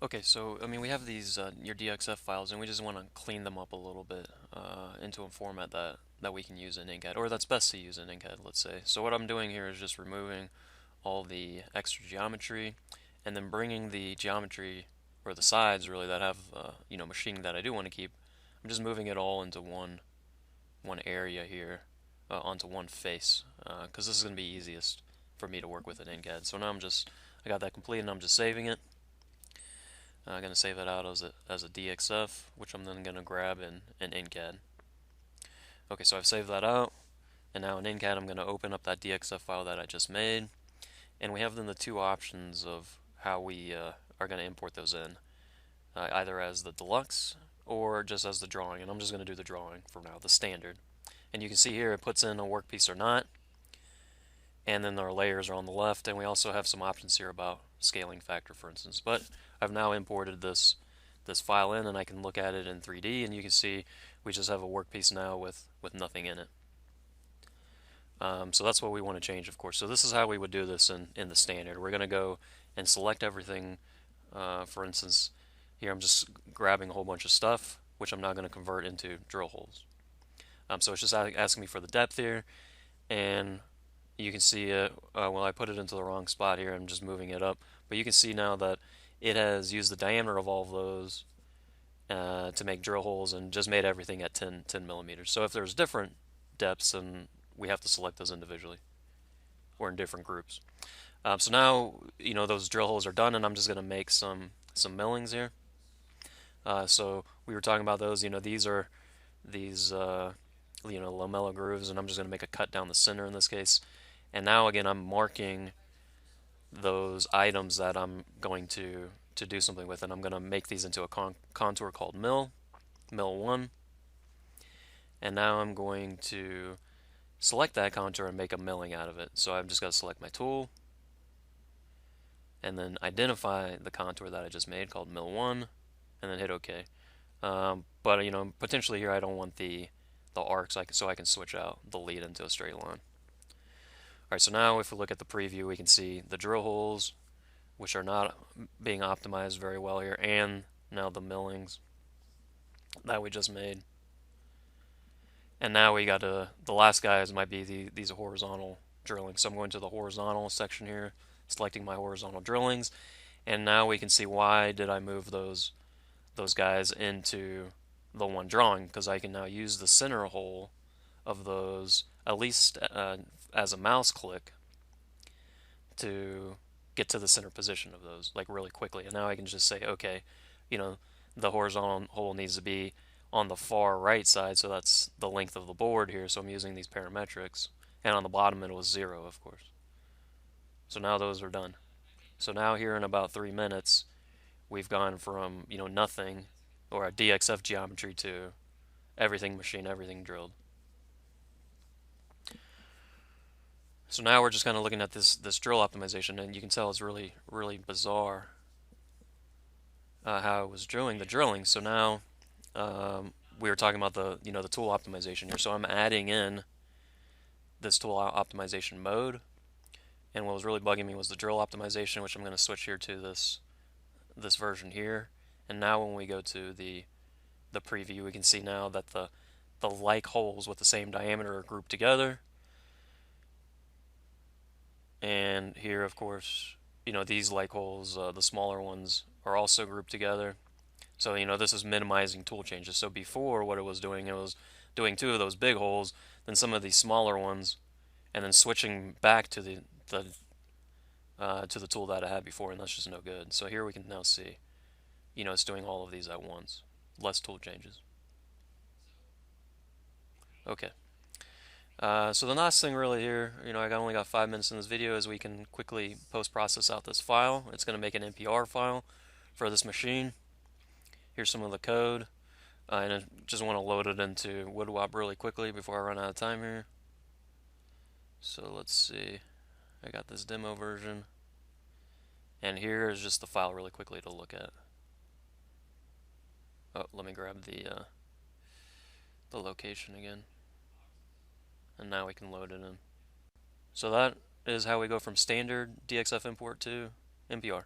Okay, so I mean we have these your DXF files, and we just want to clean them up a little bit into a format that we can use in NCAD, or that's best to use in NCAD, let's say. So what I'm doing here is just removing all the extra geometry, and then bringing the geometry or the sides really that have machining that I do want to keep. I'm just moving it all into one area here, onto one face, because this is going to be easiest for me to work with in NCAD. So now I got that complete, and I'm just saving it. I'm going to save it out as a DXF, which I'm then going to grab in NCAD. Okay, so I've saved that out, and now in NCAD I'm going to open up that DXF file that I just made, and we have then the two options of how we are going to import those in, either as the deluxe or just as the drawing, and I'm just going to do the drawing for now, the standard. And you can see here it puts in a workpiece or not, and then our layers are on the left, and we also have some options here about scaling factor, for instance. But I've now imported this file in, and I can look at it in 3D, and you can see we just have a workpiece now with nothing in it. So that's what we want to change, of course. So this is how we would do this in the standard. We're going to go and select everything. For instance, here I'm just grabbing a whole bunch of stuff, which I'm now going to convert into drill holes. So it's just asking me for the depth here, and you can see well, I put it into the wrong spot here. I'm just moving it up, but you can see now that it has used the diameter of all of those to make drill holes and just made everything at 10 millimeters. So if there's different depths, then we have to select those individually or in different groups. So now those drill holes are done, and I'm just going to make some millings here. So we were talking about those. These are these lamellar grooves, and I'm just going to make a cut down the center in this case. And now again, I'm marking those items that I'm going to do something with, and I'm going to make these into a contour called mill 1. And now I'm going to select that contour and make a milling out of it. So I'm just going to select my tool and then identify the contour that I just made called mill 1, and then hit OK. But potentially here I don't want the arcs, so I can switch out the lead into a straight line. Alright, so now if we look at the preview, we can see the drill holes, which are not being optimized very well here, and now the millings that we just made. And now we got the last guys might be these horizontal drilling. So I'm going to the horizontal section here, selecting my horizontal drillings, and now we can see why did I move those guys into the one drawing, because I can now use the center hole of those at least as a mouse click to get to the center position of those like really quickly. And now I can just say, okay, the horizontal hole needs to be on the far right side, so that's the length of the board here, so I'm using these parametrics. And on the bottom it was 0, of course. So now those are done. So now here in about 3 minutes, we've gone from nothing or a DXF geometry to everything machined, everything drilled. So now we're just kind of looking at this drill optimization, and you can tell it's really bizarre how it was doing the drilling. So now we were talking about the tool optimization here. So I'm adding in this tool optimization mode, and what was really bugging me was the drill optimization, which I'm going to switch here to this version here. And now when we go to the preview, we can see now that the like holes with the same diameter are grouped together. And here, of course, these like holes, the smaller ones, are also grouped together. So, this is minimizing tool changes. So before, what it was doing 2 of those big holes, then some of these smaller ones, and then switching back to the tool that I had before, and that's just no good. So here we can now see, it's doing all of these at once. Less tool changes. Okay. So the last thing really here, I only got 5 minutes in this video, is we can quickly post-process out this file. It's going to make an NPR file for this machine. Here's some of the code, and I just want to load it into WoodWop really quickly before I run out of time here. So let's see, I got this demo version, and here is just the file really quickly to look at. Oh, let me grab the location again. And now we can load it in. So that is how we go from standard DXF import to NPR.